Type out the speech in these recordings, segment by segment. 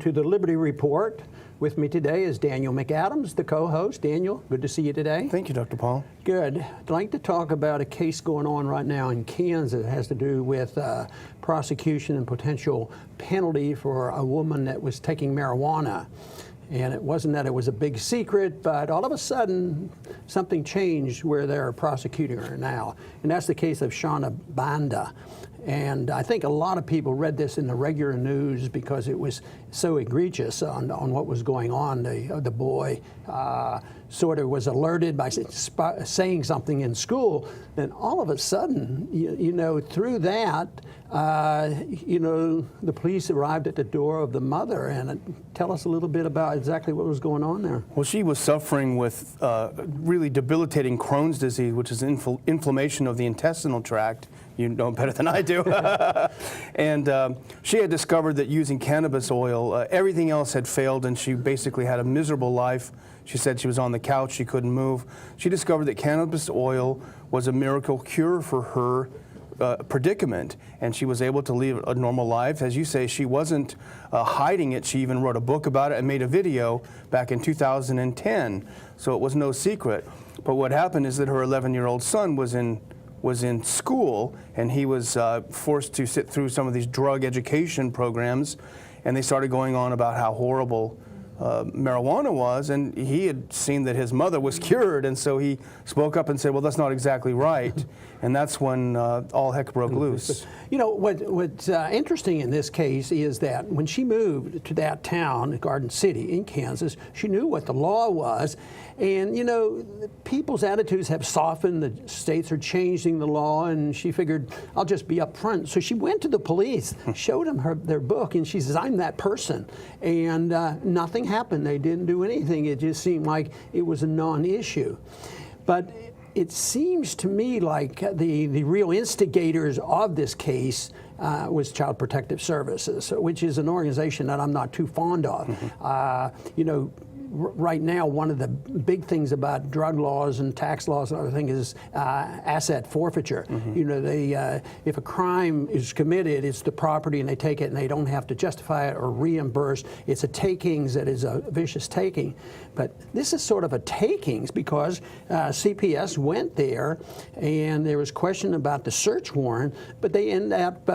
To the Liberty Report. With me today is Daniel McAdams, the co-host. Daniel, good to see you today. Thank you, Dr. Paul. Good. I'd like to talk about a case going on right now in Kansas. It has to do with prosecution and potential penalty for a woman that was taking marijuana. And it wasn't that it was a big secret, but all of a sudden something changed where they're prosecuting her now. And that's the case of Shona Banda. And I think a lot of people read this in the regular news because it was so egregious on what was going on. The boy sort of was alerted by saying something in school. Then all of a sudden, you know, through that, you know, the police arrived at the door of the mother. And tell us a little bit about exactly what was going on there. Well, she was suffering with really debilitating Crohn's disease, which is inflammation of the intestinal tract. You know better than I do. And she had discovered that using cannabis oil, everything else had failed, and she basically had a miserable life. She said she was on the couch, she couldn't move. She discovered that cannabis oil was a miracle cure for her predicament, and she was able to live a normal life. As you say, she wasn't hiding it. She even wrote a book about it and made a video back in 2010, so it was no secret. But what happened is that her 11-year-old son was in school, and he was forced to sit through some of these drug education programs, and they started going on about how horrible marijuana was, and he had seen that his mother was cured, and so he spoke up and said, well, that's not exactly right. And that's when all heck broke loose. You know, what's interesting in this case is that when she moved to that town, Garden City in Kansas, she knew what the law was. And, you know, people's attitudes have softened. The states are changing the law, and she figured, I'll just be up front. So she went to the police, showed them their book, and she says, I'm that person. And nothing happened. They didn't do anything. It just seemed like it was a non-issue. But it seems to me like the real instigators of this case was Child Protective Services, which is an organization that I'm not too fond of. You know, right now, one of the big things about drug laws and tax laws and other things is asset forfeiture. You know, if a crime is committed, it's the property, and they take it, and they don't have to justify it or reimburse. It's a takings that is a vicious taking. But this is sort of a takings because CPS went there, and there was question about the search warrant, but they end up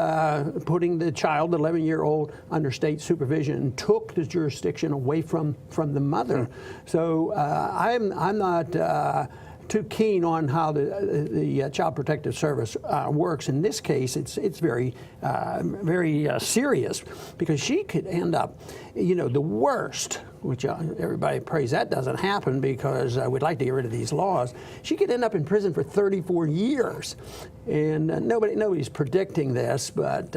putting the child, the 11-year-old, under state supervision and took the jurisdiction away from the mother. So I'm not too keen on how the Child Protective Service works. In this case, it's very serious because she could end up, you know, the worst, which everybody prays that doesn't happen because we'd like to get rid of these laws. She could end up in prison for 34 years. And nobody's predicting this, but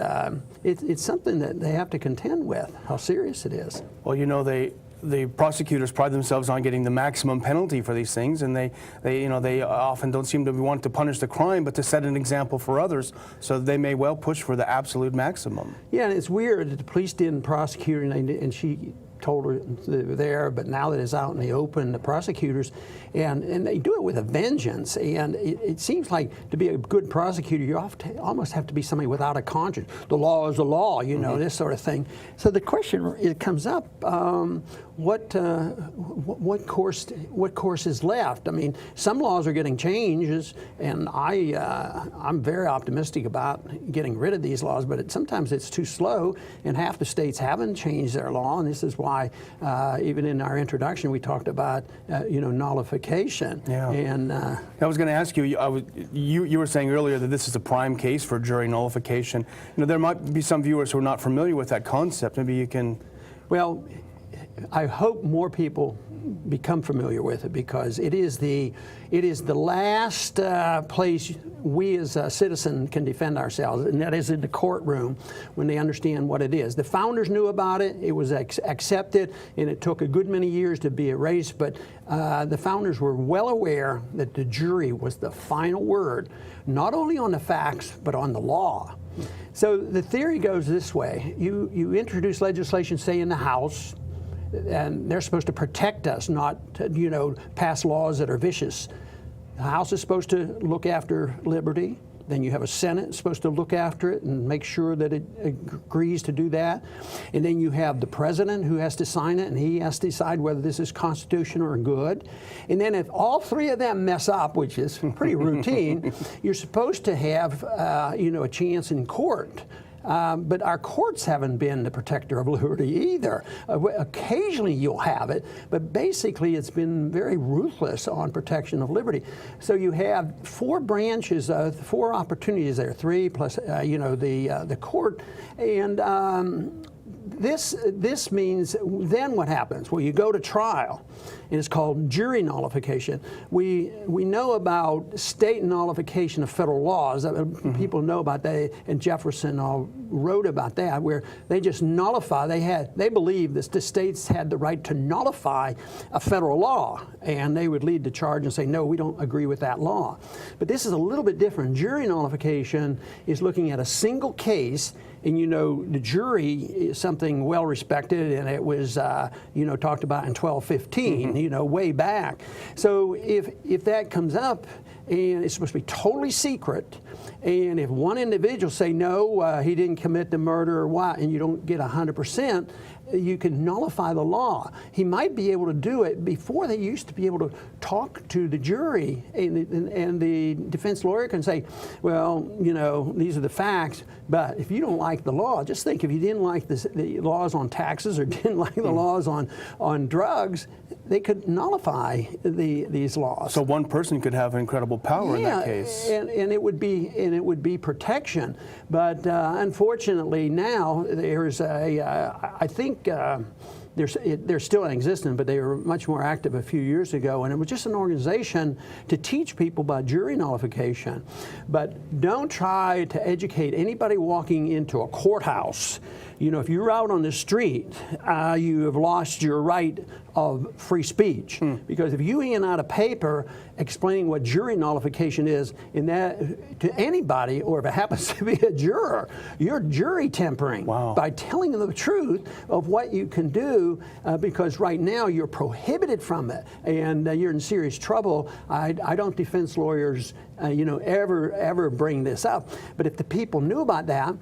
it's something that they have to contend with, how serious it is. Well, you know, the prosecutors pride themselves on getting the maximum penalty for these things, and they often don't seem to want to punish the crime, but to set an example for others, so they may well push for the absolute maximum. Yeah, and it's weird that the police didn't prosecute her, and she told her they were there, but now that it's out in the open, the prosecutors, and they do it with a vengeance. And it seems like to be a good prosecutor, you almost have to be somebody without a conscience. The law is the law, you know, this sort of thing. So the question, it comes up, what course is left? I mean, some laws are getting changes, and I'm very optimistic about getting rid of these laws, but sometimes it's too slow, and half the states haven't changed their law, and this is why even in our introduction we talked about you know, nullification. Yeah. And I was going to ask you, you were saying earlier that this is a prime case for jury nullification. You know, there might be some viewers who are not familiar with that concept. Maybe you can. Well, I hope more people become familiar with it because it is the last place we as a citizen can defend ourselves, and that is in the courtroom when they understand what it is. The founders knew about it, it was accepted, and it took a good many years to be erased, but the founders were well aware that the jury was the final word, not only on the facts, but on the law. So the theory goes this way. You introduce legislation, say in the House, and they're supposed to protect us, not, you know, pass laws that are vicious. The House is supposed to look after liberty. Then you have a Senate supposed to look after it and make sure that it agrees to do that. And then you have the president who has to sign it, and he has to decide whether this is constitutional or good. And then if all three of them mess up, which is pretty routine, you're supposed to have a chance in court. But our courts haven't been the protector of liberty either. Occasionally you'll have it, but basically it's been very ruthless on protection of liberty. So you have four branches, four opportunities there, three plus the court, and this means then what happens? Well, you go to trial, and it's called jury nullification. We know about state nullification of federal laws. People know about that, and Jefferson wrote about that, where they just nullify. They believed that the states had the right to nullify a federal law, and they would lead the charge and say, no, we don't agree with that law. But this is a little bit different. Jury nullification is looking at a single case. And the jury is something well respected, and it was talked about in 1215, way back. So if that comes up, and it's supposed to be totally secret, and if one individual say no, he didn't commit the murder or what, and you don't get 100%, you can nullify the law. He might be able to do it. Before, they used to be able to talk to the jury, and the defense lawyer can say, well, these are the facts, but if you don't like the law, just think if you didn't like the laws on taxes or didn't like the laws on drugs, they could nullify these laws. So one person could have incredible power in that case. And it would be protection. But unfortunately now there's I think they're still in existence, but they were much more active a few years ago, and it was just an organization to teach people about jury nullification. But don't try to educate anybody walking into a courthouse. If you're out on the street, you have lost your right of free speech. Because if you hand out a paper explaining what jury nullification is to anybody, or if it happens to be a juror, you're jury tempering by telling them the truth of what you can do, because right now you're prohibited from it, and you're in serious trouble. I don't defense lawyers ever bring this up, but if the people knew about that,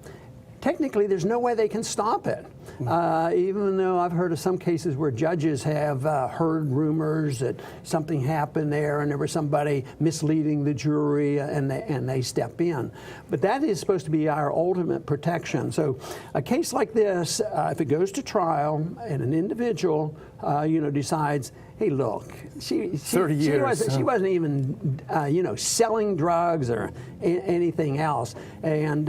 technically, there's no way they can stop it. Even though I've heard of some cases where judges have heard rumors that something happened there and there was somebody misleading the jury, and they step in. But that is supposed to be our ultimate protection. So a case like this, if it goes to trial and an individual decides, hey, look, she wasn't even selling drugs or anything else. And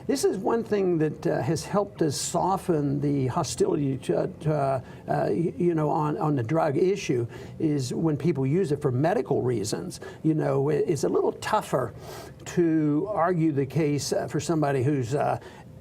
this is one thing that has helped us soften the hostility on the drug issue, is when people use it for medical reasons. It's a little tougher to argue the case for somebody who's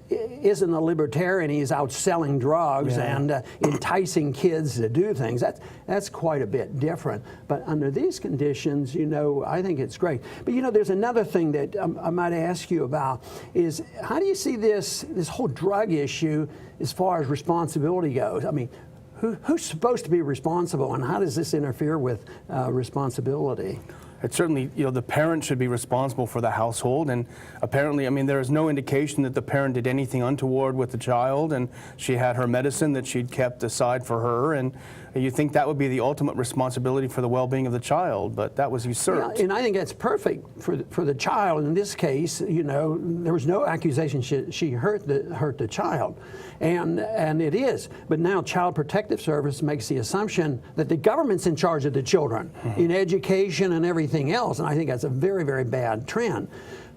isn't a libertarian. He's out selling drugs and enticing kids to do things. That's quite a bit different. But under these conditions, I think it's great. But there's another thing that I might ask you about, is how do you see this whole drug issue as far as responsibility goes? I mean, who's supposed to be responsible, and how does this interfere with responsibility? It's certainly, the parent should be responsible for the household, and apparently, there is no indication that the parent did anything untoward with the child, and she had her medicine that she'd kept aside for her, and you think that would be the ultimate responsibility for the well-being of the child, but that was usurped. Yeah, and I think that's perfect for the child. In this case, there was no accusation she hurt the child, and it is. But now Child Protective Service makes the assumption that the government's in charge of the children in education and everything else, and I think that's a very, very bad trend.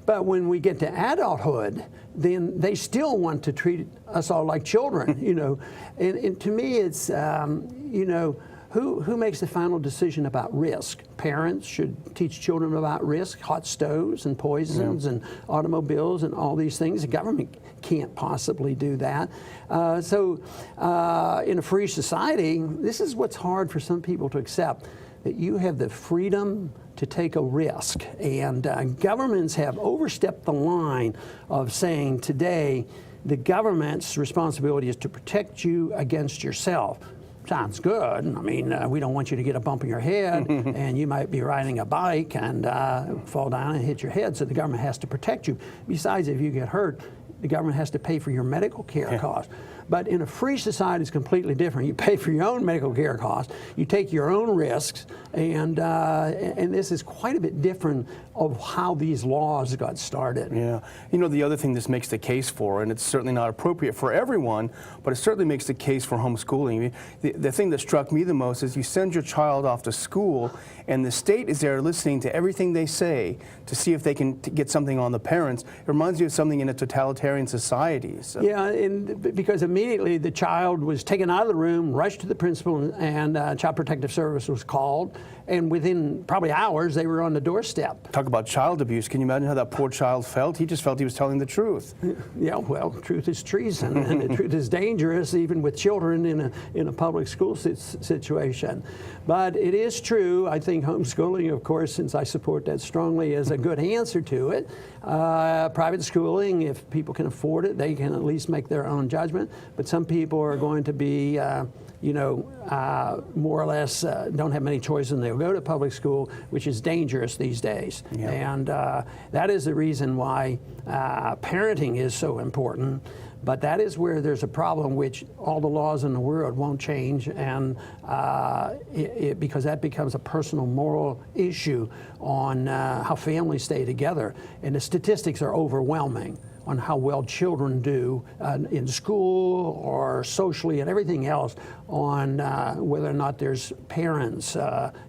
But when we get to adulthood, then they still want to treat us all like children, And to me, it's, who makes the final decision about risk? Parents should teach children about risk, hot stoves and poisons and automobiles and all these things. The government can't possibly do that. So in a free society, this is what's hard for some people to accept, that you have the freedom to take a risk. And governments have overstepped the line of saying today the government's responsibility is to protect you against yourself. sounds good. I mean, we don't want you to get a bump in your head, and you might be riding a bike and fall down and hit your head, so the government has to protect you. Besides, if you get hurt, the government has to pay for your medical care costs. But in a free society, it's completely different. You pay for your own medical care costs, you take your own risks, and this is quite a bit different of how these laws got started. Yeah. You know, the other thing this makes the case for, and it's certainly not appropriate for everyone, but it certainly makes the case for homeschooling. The thing that struck me the most is you send your child off to school, and the state is there listening to everything they say to see if they can get something on the parents. It reminds you of something in a totalitarian society. So. Yeah, and because immediately the child was taken out of the room, rushed to the principal, and Child Protective Service was called, and within probably hours they were on the doorstep. Talk about child abuse. Can you imagine how that poor child felt? He just felt he was telling the truth. Yeah, well, truth is treason, and the truth is dangerous even with children in a public school situation. But it is true. I think homeschooling, of course, since I support that strongly, is a good answer to it. Private schooling, if people can afford it, they can at least make their own judgment. But some people are going to be more or less don't have many choices, and they'll go to public school, which is dangerous these days. Yeah. And that is the reason why parenting is so important. But that is where there's a problem, which all the laws in the world won't change, and because that becomes a personal moral issue on how families stay together. And the statistics are overwhelming on how well children do in school or socially and everything else, on whether or not there's parents,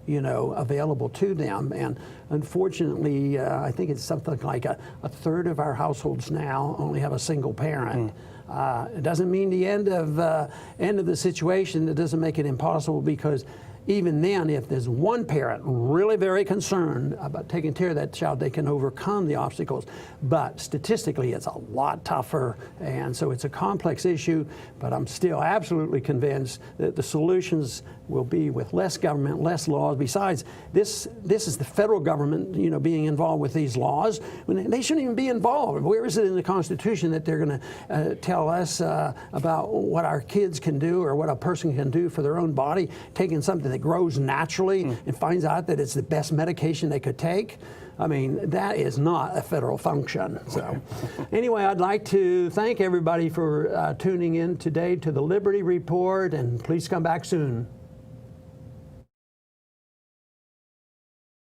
available to them. And unfortunately, I think it's something like a third of our households now only have a single parent. It doesn't mean the end of the situation. It doesn't make it impossible, because even then, if there's one parent really very concerned about taking care of that child, they can overcome the obstacles. But statistically, it's a lot tougher, and so it's a complex issue. But I'm still absolutely convinced that the solutions will be with less government, less laws. Besides, this is the federal government, being involved with these laws. When they shouldn't even be involved. Where is it in the Constitution that they're going to tell us about what our kids can do or what a person can do for their own body, taking something that grows naturally and finds out that it's the best medication they could take? I mean, that is not a federal function. So anyway, I'd like to thank everybody for tuning in today to the Liberty Report, and please come back soon.